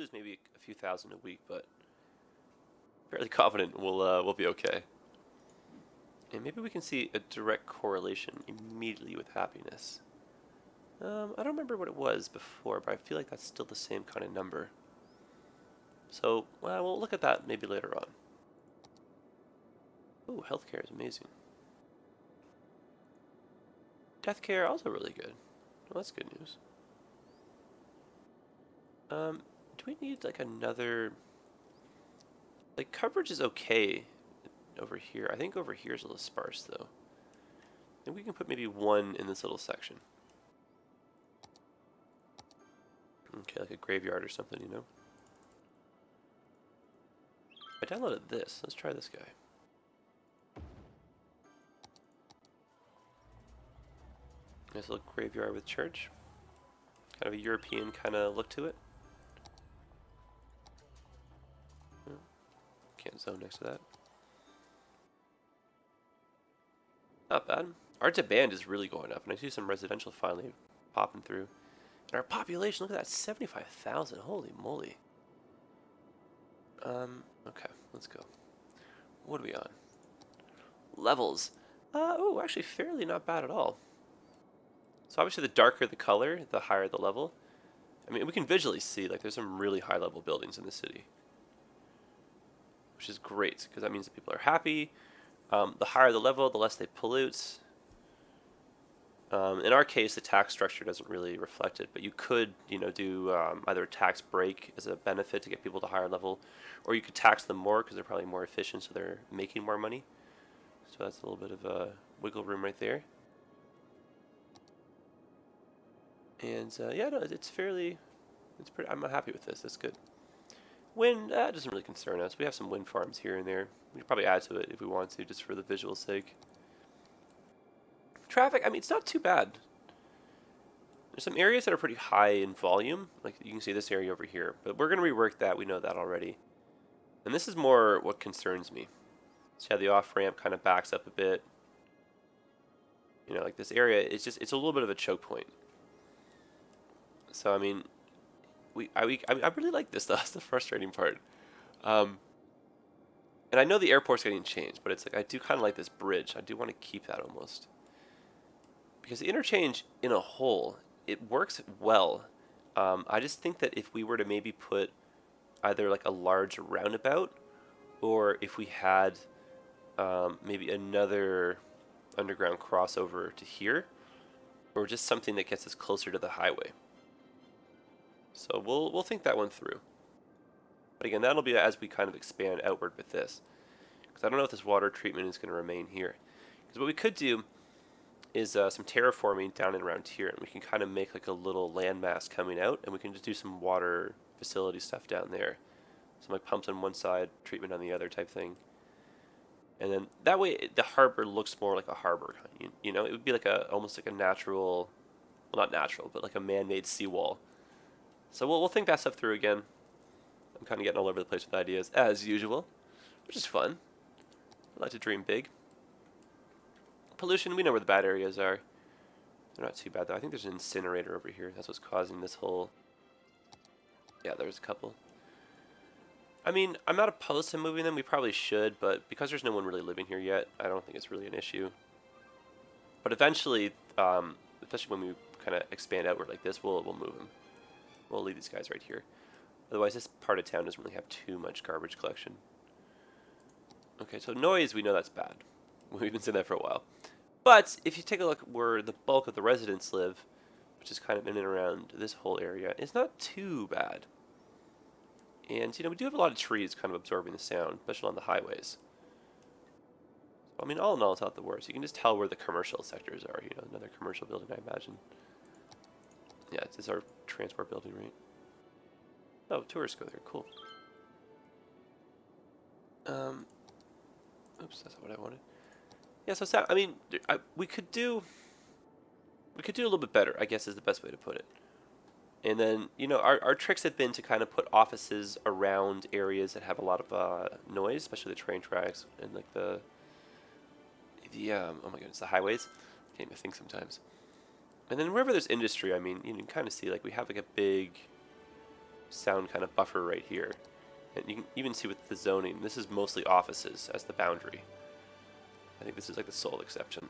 lose maybe a few thousand a week, but fairly confident we'll be okay. And maybe we can see a direct correlation immediately with happiness. I don't remember what it was before, but I feel like that's still the same kind of number. So, well, we'll look at that maybe later on. Ooh, healthcare is amazing. Death care also really good. Well, that's good news. Do we need like another? Like coverage is okay over here. I think over here is a little sparse though. And we can put maybe one in this little section. Okay, like a graveyard or something, you know? I downloaded this. Let's try this guy. Nice little graveyard with church. Kind of a European kind of look to it. Can't zone next to that. Not bad. Our demand is really going up, and I see some residential finally popping through. And our population, look at that, 75,000. Holy moly. Okay, let's go. What are we on? Levels. Oh, actually fairly not bad at all. So obviously the darker the color, the higher the level. I mean, we can visually see, like, there's some really high level buildings in the city. Which is great, because that means that people are happy. The higher the level, the less they pollute. In our case, the tax structure doesn't really reflect it, but you could, do either a tax break as a benefit to get people to higher level, or you could tax them more because they're probably more efficient, so they're making more money. So that's a little bit of a wiggle room right there. And yeah, no, it's pretty. I'm happy with this. That's good. Wind doesn't really concern us. We have some wind farms here and there. We could probably add to it if we want to, just for the visual sake. Traffic, I mean, it's not too bad. There's some areas that are pretty high in volume, like you can see this area over here, but we're going to rework that. We know that already. And this is more what concerns me. See how the off-ramp kind of backs up a bit. Like this area, it's a little bit of a choke point. So, I mean, I really like this, though. That's the frustrating part. And I know the airport's getting changed, but it's like I do kind of like this bridge. I do want to keep that almost. Because the interchange in a whole, it works well. I just think that if we were to maybe put either like a large roundabout, or if we had maybe another underground crossover to here, or just something that gets us closer to the highway. So we'll think that one through. But again, that'll be as we kind of expand outward with this. Because I don't know if this water treatment is going to remain here. Because what we could do is some terraforming down and around here, and we can kind of make like a little landmass coming out, and we can just do some water facility stuff down there. Some like pumps on one side, treatment on the other type thing. And then that way the harbor looks more like a harbor. It would be like almost like a natural, well, not natural, but like a man-made seawall. So we'll think that stuff through again. I'm kind of getting all over the place with ideas, as usual, which is fun. I like to dream big. Pollution, we know where the bad areas are. They're not too bad, though. I think there's an incinerator over here. That's what's causing this whole... Yeah, there's a couple. I mean, I'm not opposed to moving them. We probably should, but because there's no one really living here yet, I don't think it's really an issue. But eventually, especially when we kind of expand outward like this, we'll move them. We'll leave these guys right here. Otherwise, this part of town doesn't really have too much garbage collection. Okay, so noise, we know that's bad. We've been saying that for a while. But if you take a look where the bulk of the residents live, which is kind of in and around this whole area, it's not too bad. And, we do have a lot of trees kind of absorbing the sound, especially on the highways. I mean, all in all, it's not the worst. You can just tell where the commercial sectors are. Another commercial building, I imagine. Yeah, it's our transport building, right? Oh, tourists go there. Cool. Oops, that's not what I wanted. Yeah, so I mean, we could do a little bit better, I guess is the best way to put it. And then, our tricks have been to kind of put offices around areas that have a lot of noise, especially the train tracks and like the oh my goodness, the highways. Can't even think sometimes. And then wherever there's industry, I mean, you can kind of see like we have like a big sound kind of buffer right here. And you can even see with the zoning, this is mostly offices as the boundary. I think this is like the sole exception.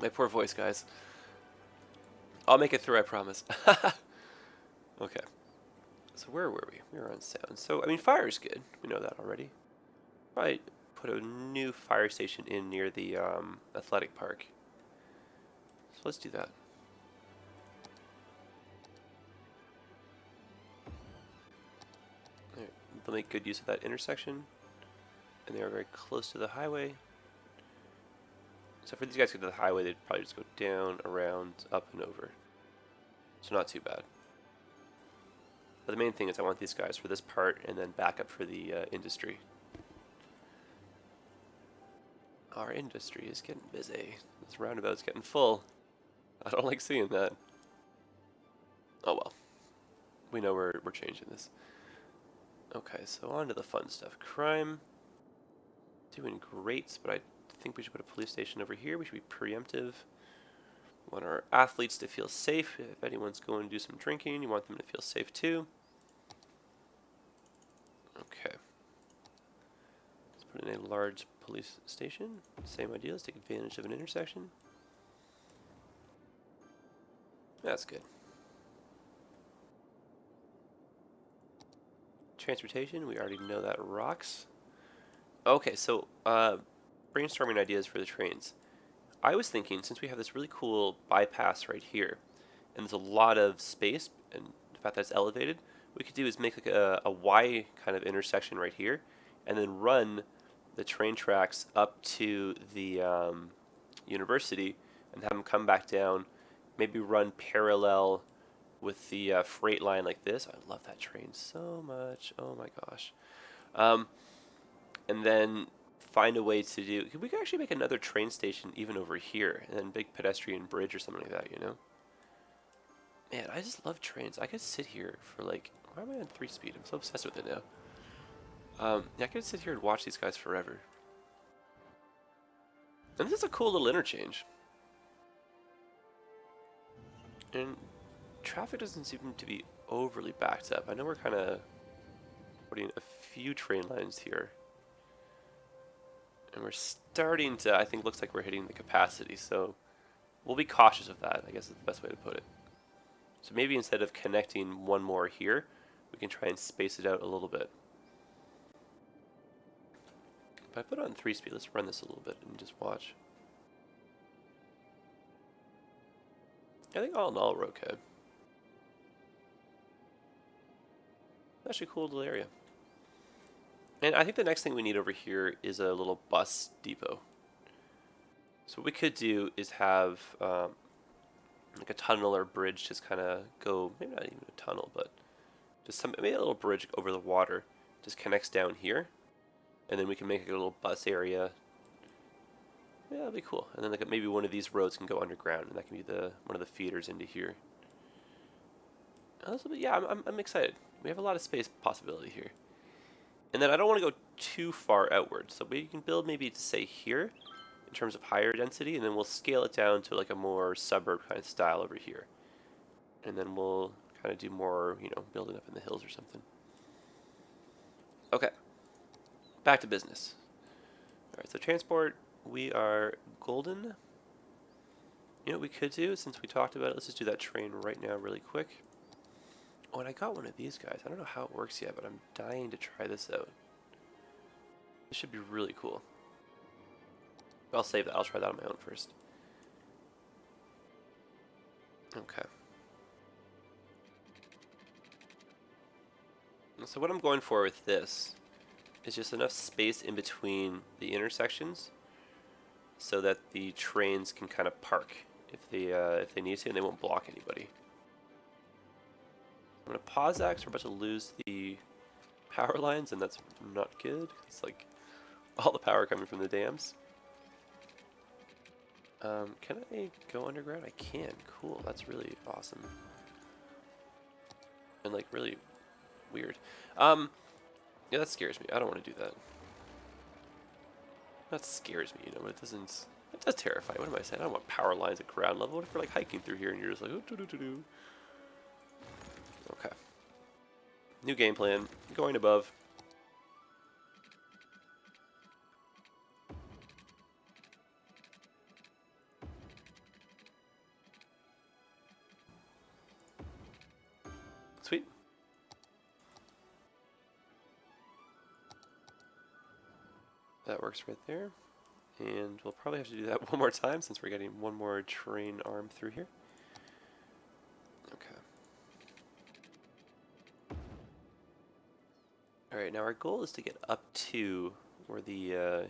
My poor voice, guys. I'll make it through, I promise. Okay. So where were we? We were on sound. So, I mean, fire is good. We know that already. Probably put a new fire station in near the athletic park. So let's do that. Right. They'll make good use of that intersection. And they are very close to the highway. So for these guys to get to the highway, they'd probably just go down, around, up, and over. So not too bad. But the main thing is I want these guys for this part and then back up for the industry. Our industry is getting busy. This roundabout's getting full. I don't like seeing that. Oh well. We know we're changing this. Okay, so on to the fun stuff. Crime. Doing great, but I think we should put a police station over here. We should be preemptive. We want our athletes to feel safe. If anyone's going to do some drinking, you want them to feel safe too. Okay. Let's put in a large police station. Same idea. Let's take advantage of an intersection. That's good. Transportation, we already know that rocks. Okay, so brainstorming ideas for the trains. I was thinking, since we have this really cool bypass right here, and there's a lot of space, and the fact that it's elevated, what we could do is make like a Y kind of intersection right here, and then run the train tracks up to the university, and have them come back down, maybe run parallel with the freight line like this. I love that train so much. Oh my gosh. And then find a way to do. We could actually make another train station even over here, and then big pedestrian bridge or something like that. You know. Man, I just love trains. I could sit here for like. Why am I on 3-speed? I'm so obsessed with it now. Yeah, I could sit here and watch these guys forever. And this is a cool little interchange. And traffic doesn't seem to be overly backed up. I know we're kind of putting a few train lines here. And we're starting to, I think, looks like we're hitting the capacity. So we'll be cautious of that, I guess is the best way to put it. So maybe instead of connecting one more here, we can try and space it out a little bit. If I put it on 3-speed, let's run this a little bit and just watch. I think all in all we're okay. Actually, cool little area. And I think the next thing we need over here is a little bus depot. So what we could do is have like a tunnel or bridge just kind of go, maybe not even a tunnel, but just maybe a little bridge over the water just connects down here. And then we can make a little bus area. Yeah, that'd be cool. And then like maybe one of these roads can go underground, and that can be one of the feeders into here. Yeah, I'm excited. We have a lot of space possibility here. And then I don't want to go too far outward. So we can build maybe to say here in terms of higher density, and then we'll scale it down to like a more suburb kind of style over here. And then we'll kind of do more, building up in the hills or something. Okay. Back to business. All right, so transport, we are golden. You know what we could do since we talked about it? Let's just do that train right now really quick. Oh, and I got one of these guys. I don't know how it works yet, but I'm dying to try this out. This should be really cool. I'll save that. I'll try that on my own first. Okay. So what I'm going for with this is just enough space in between the intersections so that the trains can kind of park if they need to, and they won't block anybody. I'm going to pause that because we're about to lose the power lines, and that's not good. It's like all the power coming from the dams. Can I go underground? I can. Cool. That's really awesome. And like really weird. Yeah, that scares me. I don't want to do that. That scares me, but it That's terrifying. What am I saying? I don't want power lines at ground level. What if we're like hiking through here and you're just like, oh, doo-doo-doo-doo. Okay. New game plan. Going above. Sweet. That works right there. And we'll probably have to do that one more time since we're getting one more train arm through here. Okay. Alright, now our goal is to get up to where the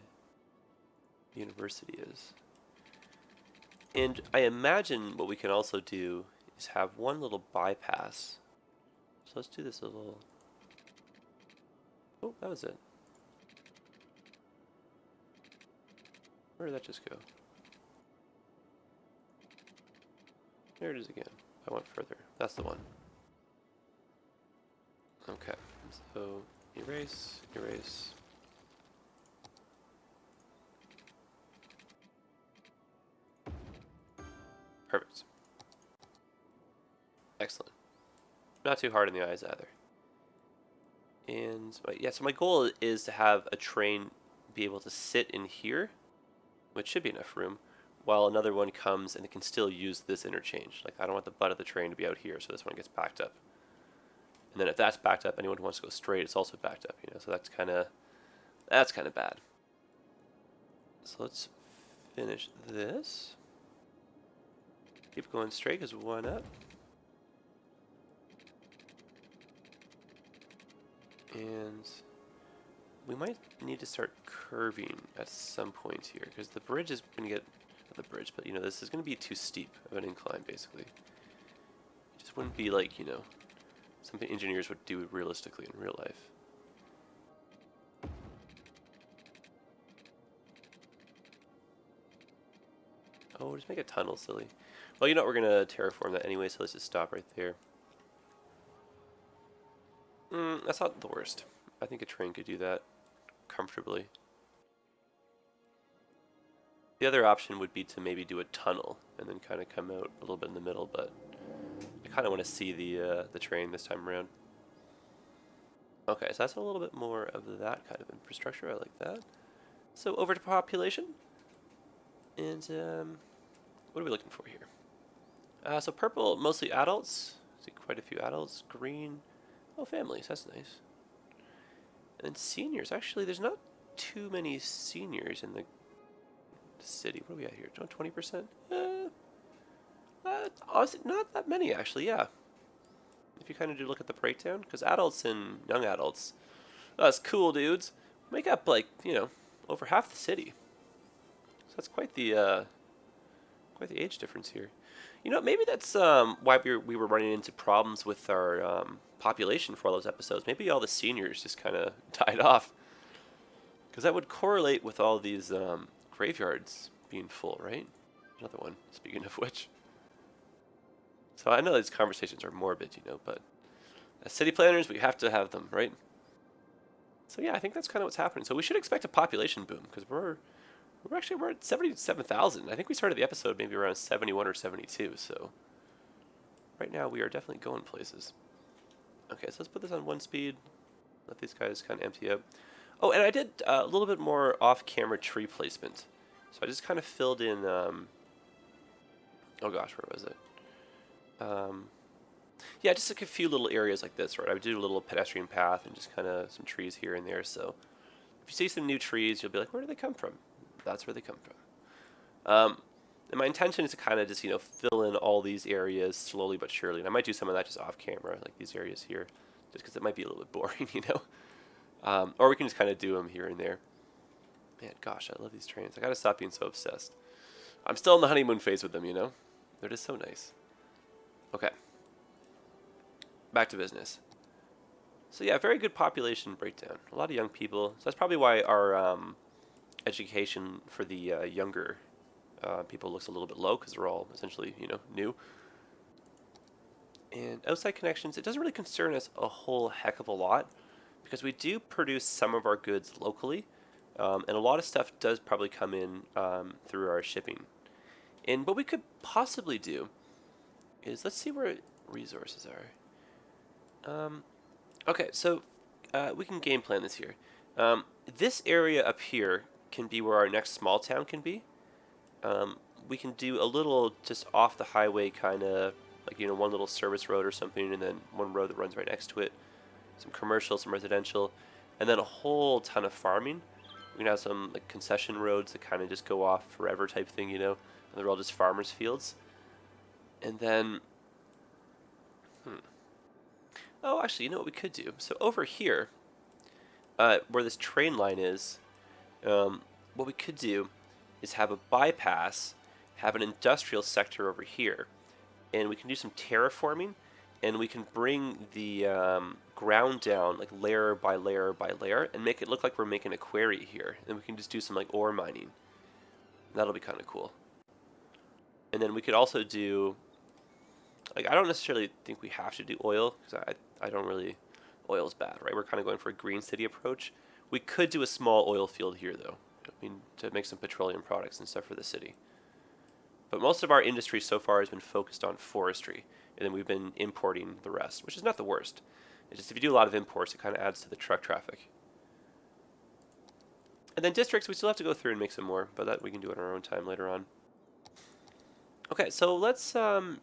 university is. And I imagine what we can also do is have one little bypass. So let's do this little... Oh, that was it. Where did that just go? There it is again. I went further. That's the one. Okay, so erase, erase. Perfect. Excellent. Not too hard in the eyes either. And yeah, so my goal is to have a train be able to sit in here, which should be enough room, while another one comes and it can still use this interchange. Like, I don't want the butt of the train to be out here, so this one gets backed up. And then if that's backed up, anyone who wants to go straight, it's also backed up, you know, so that's kind of bad. So let's finish this. Keep going straight, because why not? And we might need to start curving at some point here, because the bridge is going to get, not the bridge, but you know, this is going to be too steep of an incline, basically. It just wouldn't be like, you know, something engineers would do realistically in real life. Oh, just make a tunnel, silly. Well, you know what, we're going to terraform that anyway, so let's just stop right there. That's not the worst. I think a train could do that comfortably. The other option would be to maybe do a tunnel and then kind of come out a little bit in the middle, but I kind of want to see the train this time around. Okay, so that's a little bit more of that kind of infrastructure. I like that. So over to population. And what are we looking for here? So purple, mostly adults. See quite a few adults. Green, oh, families, that's nice. And then seniors. Actually, there's not too many seniors in the city. What are we at here? 20%? Honestly, not that many, actually, yeah. If you kind of do look at the breakdown, because adults and young adults, us cool dudes, make up, like, you know, over half the city. So that's quite the age difference here. You know, maybe that's why we were running into problems with our population for all those episodes. Maybe all the seniors just kind of died off. Because that would correlate with all these graveyards being full, right? Another one, speaking of which. So I know these conversations are morbid, you know, but as city planners, we have to have them, right? So yeah, I think that's kind of what's happening. So we should expect a population boom, because we're at 77,000. I think we started the episode maybe around 71 or 72, so right now we are definitely going places. Okay, so let's put this on 1 speed. Let these guys kind of empty out. Oh, and I did a little bit more off-camera tree placement. So I just kind of filled in, oh gosh, where was it? Yeah, just like a few little areas like this, right? I would do a little pedestrian path and just kind of some trees here and there. So if you see some new trees, you'll be like, where do they come from? That's where they come from. And my intention is to kind of just, you know, fill in all these areas slowly but surely. And I might do some of that just off camera, like these areas here, just because it might be a little bit boring, you know? Or we can just kind of do them here and there. Man, gosh, I love these trains. I gotta stop being so obsessed. I'm still in the honeymoon phase with them, you know? They're just so nice. Okay. Back to business. So yeah, very good population breakdown. A lot of young people. So that's probably why our education for the younger people looks a little bit low, because they're all essentially, you know, new. And outside connections, it doesn't really concern us a whole heck of a lot, because we do produce some of our goods locally, And a lot of stuff does probably come in through our shipping. And what we could possibly do is, let's see where resources are. Okay, so we can game plan this here. This area up here can be where our next small town can be. We can do a little just off the highway kind of, like, one little service road or something, and then one road that runs right next to it. Some commercial, some residential, and then a whole ton of farming. We can have some like concession roads that kind of just go off forever type thing, and they're all just farmers' fields. And then, oh, actually, you know what we could do? So over here, where this train line is, what we could do is have a bypass, have an industrial sector over here, and we can do some terraforming, and we can bring the ground down like layer by layer by layer and make it look like we're making a quarry here. And we can just do some like ore mining. That'll be kind of cool. And then we could also do, like, I don't necessarily think we have to do oil, because I don't really, oil's bad, right? We're kind of going for a green city approach. We could do a small oil field here, though, to make some petroleum products and stuff for the city. But most of our industry so far has been focused on forestry, and then we've been importing the rest, which is not the worst. It's just if you do a lot of imports, it kind of adds to the truck traffic. And then districts, we still have to go through and make some more, but that we can do it on our own time later on. Okay, so let's do a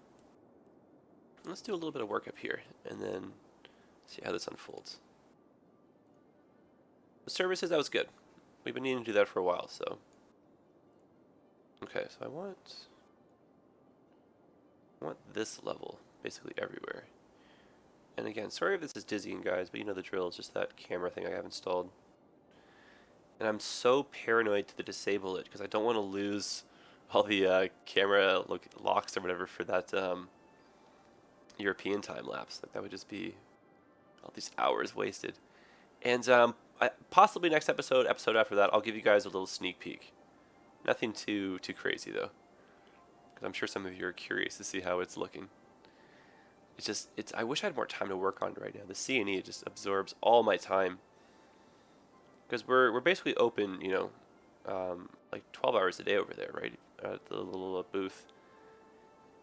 little bit of work up here, and then see how this unfolds. The services, that was good. We've been needing to do that for a while, so. Okay, so I want this level basically everywhere. And again, sorry if this is dizzying, guys, but you know the drill. It's just that camera thing I have installed. And I'm so paranoid to disable it because I don't want to lose all the camera locks or whatever for that European time lapse. Like, that would just be all these hours wasted. And possibly next episode after that, I'll give you guys a little sneak peek. Nothing too crazy though, because I'm sure some of you are curious to see how it's looking. I wish I had more time to work on it right now. The C&E just absorbs all my time, because we're basically open, like 12 hours a day over there, right, at the little booth.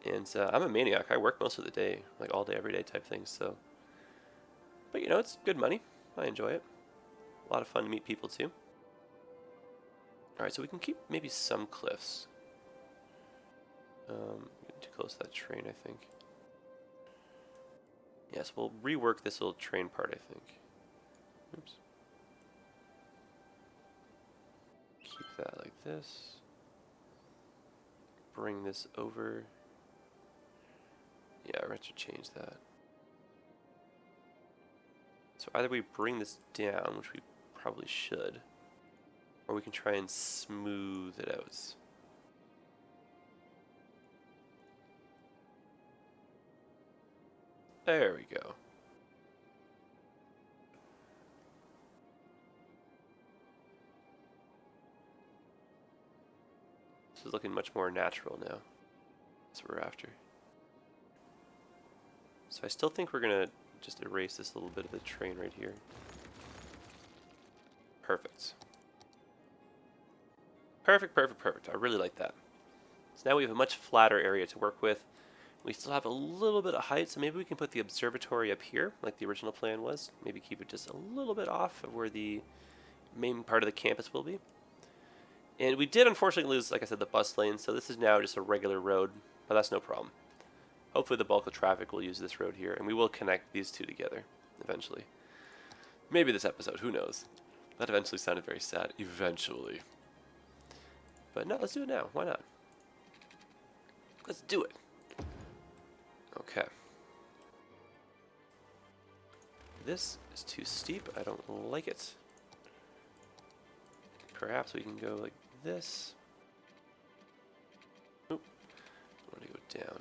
And I'm a maniac. I work most of the day, like all day, every day type things. So, but it's good money. I enjoy it. A lot of fun to meet people too. All right, so we can keep maybe some cliffs. Too close to that train, I think. Yes, we'll rework this little train part, I think. Oops. Keep that like this. Bring this over. Yeah, I have to change that. So either we bring this down, which we probably should, or we can try and smooth it out. There we go. This is looking much more natural now. That's what we're after. So I still think we're gonna just erase this little bit of the train right here. Perfect. Perfect, perfect, perfect. I really like that. So now we have a much flatter area to work with. We still have a little bit of height, so maybe we can put the observatory up here, like the original plan was. Maybe keep it just a little bit off of where the main part of the campus will be. And we did unfortunately lose, like I said, the bus lane, so this is now just a regular road, but that's no problem. Hopefully the bulk of traffic will use this road here, and we will connect these two together eventually. Maybe this episode, who knows? That eventually sounded very sad. Eventually. But no, let's do it now. Why not? Let's do it. Okay. This is too steep. I don't like it. Perhaps we can go like this. Oop. I want to go down.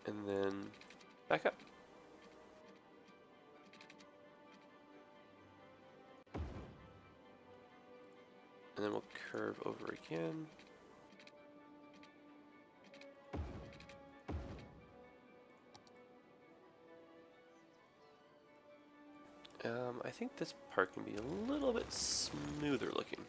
And then back up. And then we'll curve over again. think this part can be a little bit smoother looking.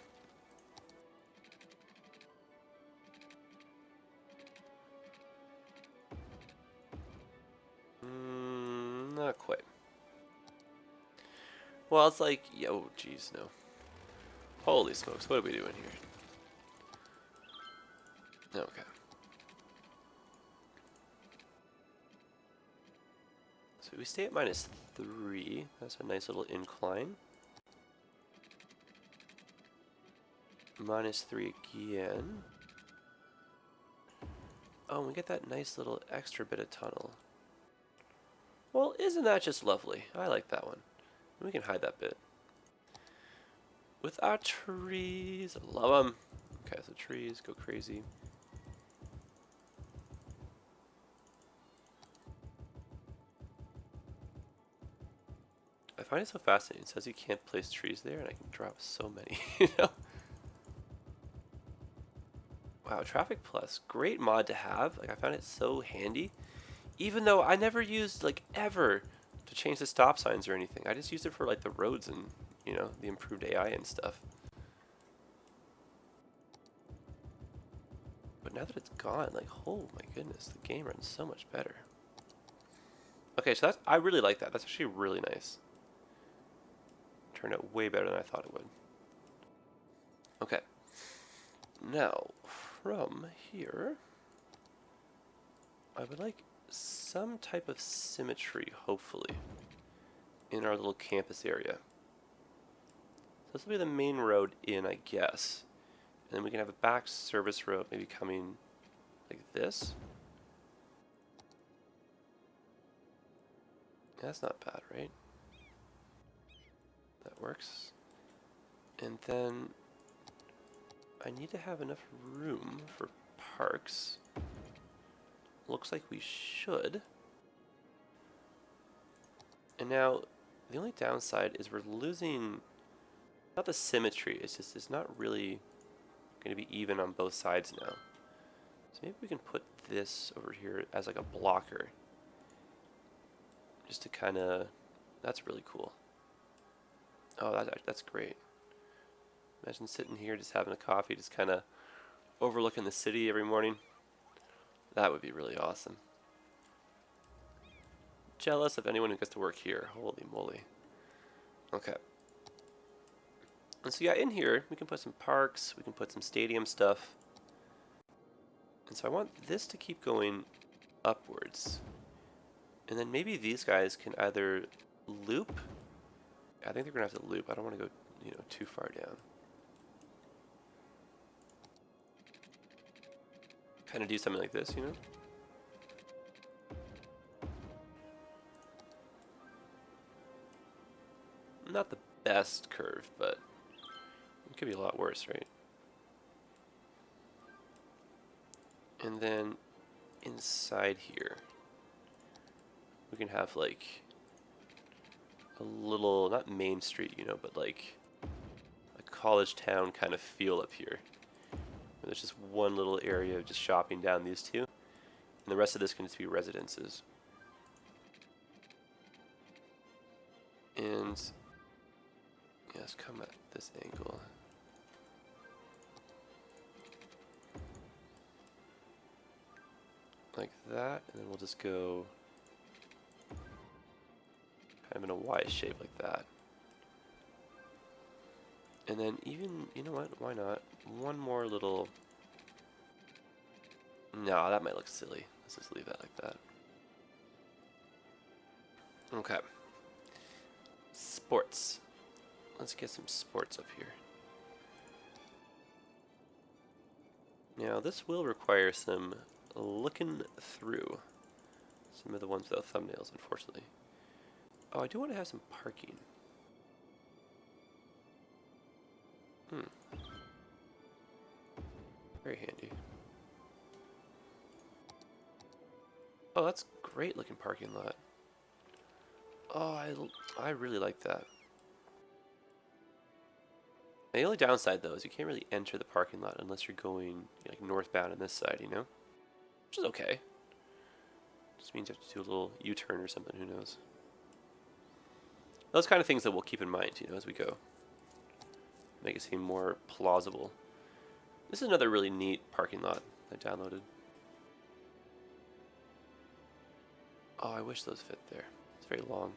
Not quite. Well, it's like, oh, geez, no. Holy smokes, what are we doing here? Okay. So we stay at -3. That's a nice little incline. -3 again. Oh, and we get that nice little extra bit of tunnel. Well, isn't that just lovely? I like that one. We can hide that bit. With our trees. Love them. Okay, so trees, go crazy. I find it so fascinating. It says you can't place trees there, and I can drop so many, you know? Wow, Traffic Plus. Great mod to have. Like, I found it so handy. Even though I never used, like, ever to change the stop signs or anything. I just used it for, like, the roads and, you know, the improved AI and stuff. But now that it's gone, like, oh my goodness, the game runs so much better. Okay, so I really like that. That's actually really nice. Turned out way better than I thought it would. Okay. Now, from here, I would like some type of symmetry, hopefully, in our little campus area. So this will be the main road in, I guess. And then we can have a back service road maybe coming like this. That's not bad, right? That works. And then I need to have enough room for parks. Looks like we should. And now, the only downside is we're losing, not the symmetry, it's just it's not really going to be even on both sides now. So maybe we can put this over here as like a blocker. Just to kind of, that's really cool. Oh, that's great. Imagine sitting here just having a coffee, just kind of overlooking the city every morning. That would be really awesome. Jealous of anyone who gets to work here. Holy moly. Okay. And so yeah, in here, we can put some parks, we can put some stadium stuff. And so I want this to keep going upwards. And then maybe these guys can either loop. I think they're going to have to loop. I don't want to go, you know, too far down. Kind of do something like this, you know? Not the best curve, but it could be a lot worse, right? And then inside here, we can have like a little, not main street, you know, but like a college town kind of feel up here. There's just one little area of just shopping down these two, and the rest of this can just be residences. And yeah, let's come at this angle. Like that, and then we'll just go kind of in a Y shape like that. And then even, you know what, why not? One more little... No, that might look silly. Let's just leave that like that. Okay. Sports. Let's get some sports up here. Now, this will require some looking through. Some of the ones without thumbnails, unfortunately. Oh, I do want to have some parking. Very handy. Oh, that's great looking parking lot. Oh, I really like that. The only downside, though, is you can't really enter the parking lot unless you're going like northbound on this side, you know? Which is okay. Just means you have to do a little U-turn or something, who knows. Those kind of things that we'll keep in mind, as we go. Make it seem more plausible. This is another really neat parking lot I downloaded. Oh, I wish those fit there. It's very long.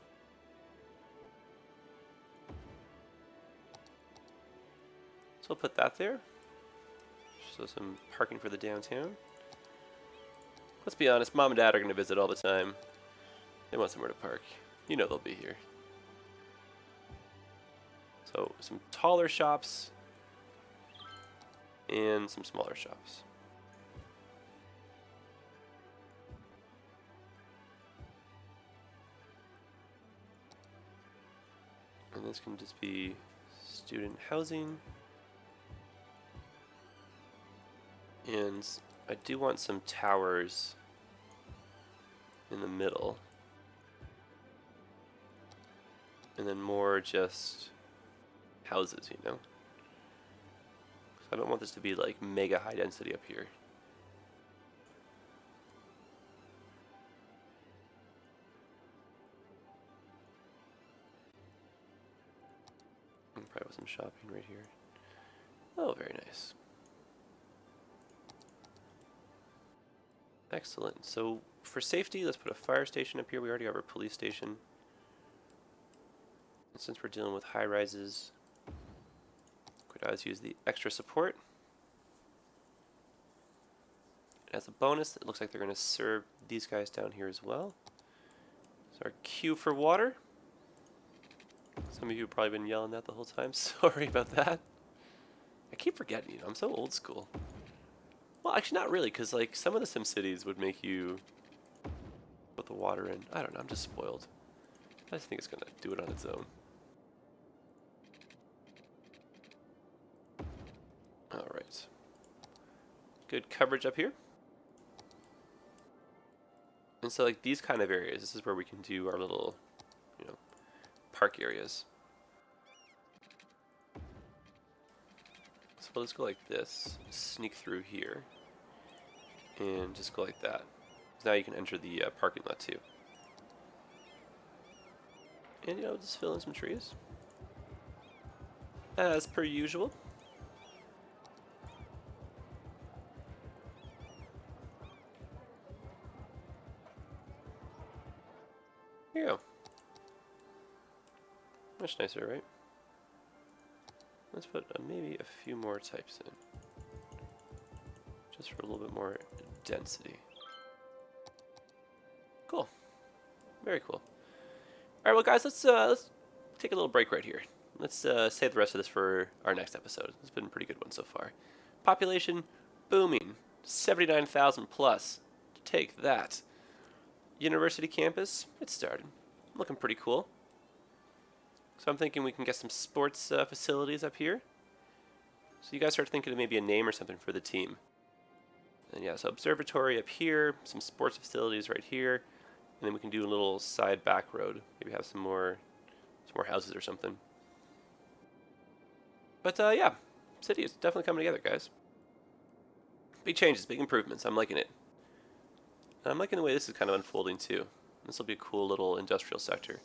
So we'll put that there. So some parking for the downtown. Let's be honest, Mom and Dad are going to visit all the time. They want somewhere to park. They'll be here. So some taller shops and some smaller shops. And this can just be student housing. And I do want some towers in the middle. And then more just houses, So I don't want this to be like mega high density up here. And probably with some shopping right here. Oh, very nice. Excellent. So for safety, let's put a fire station up here. We already have our police station. And since we're dealing with high rises, could always use the extra support. As a bonus, it looks like they're going to serve these guys down here as well. So our queue for water. Some of you have probably been yelling that the whole time. Sorry about that. I keep forgetting, I'm so old school. Well, actually not really, because like some of the SimCities would make you put the water in. I don't know, I'm just spoiled. I just think it's going to do it on its own. Alright. Good coverage up here. And so like these kind of areas, this is where we can do our little, park areas. So we'll just go like this, sneak through here, and just go like that. So now you can enter the parking lot too. And just fill in some trees. As per usual. Here you go. Much nicer, right? Let's put maybe a few more types in. Just for a little bit more density. Cool. Very cool. Alright, well guys, let's take a little break right here. Let's save the rest of this for our next episode. It's been a pretty good one so far. Population booming. 79,000 plus. Take that. University campus, it started. Looking pretty cool. So I'm thinking we can get some sports facilities up here. So you guys start thinking of maybe a name or something for the team. And yeah, so observatory up here, some sports facilities right here, and then we can do a little side back road. Maybe have some more houses or something. But yeah, city is definitely coming together, guys. Big changes, big improvements. I'm liking it. And I'm liking the way this is kind of unfolding too. This will be a cool little industrial sector.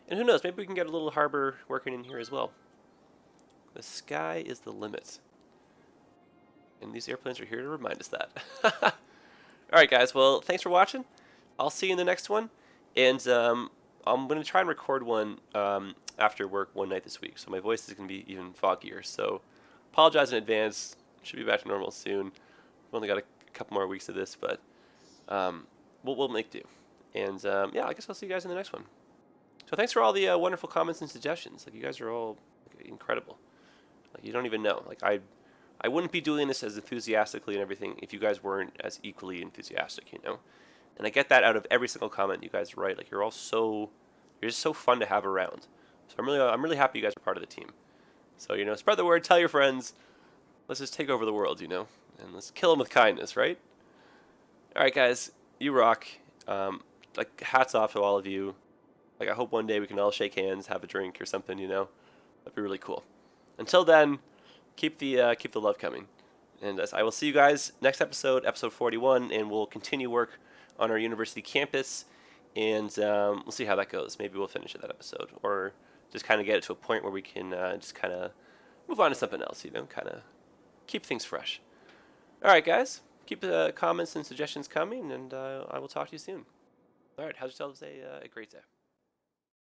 And who knows, maybe we can get a little harbor working in here as well. The sky is the limit. And these airplanes are here to remind us that. Alright guys, well, thanks for watching. I'll see you in the next one. And I'm going to try and record one after work one night this week. So my voice is going to be even foggier. So apologize in advance. Should be back to normal soon. We've only got a couple more weeks of this, but we'll make do. And yeah, I guess I'll see you guys in the next one. So thanks for all the wonderful comments and suggestions. Like, you guys are all incredible. Like, you don't even know. Like, I wouldn't be doing this as enthusiastically and everything if you guys weren't as equally enthusiastic, And I get that out of every single comment you guys write. Like, you're just so fun to have around. So I'm really happy you guys are part of the team. So, spread the word, tell your friends. Let's just take over the world, and let's kill them with kindness, right? All right, guys, you rock. Like, hats off to all of you. Like, I hope one day we can all shake hands, have a drink or something, That'd be really cool. Until then, keep the love coming. And I will see you guys next episode, episode 41, and we'll continue work on our university campus and we'll see how that goes. Maybe we'll finish it that episode, or just kind of get it to a point where we can just kind of move on to something else. Kind of keep things fresh. All right, guys, keep the comments and suggestions coming, and I will talk to you soon. All right, have yourselves a great day.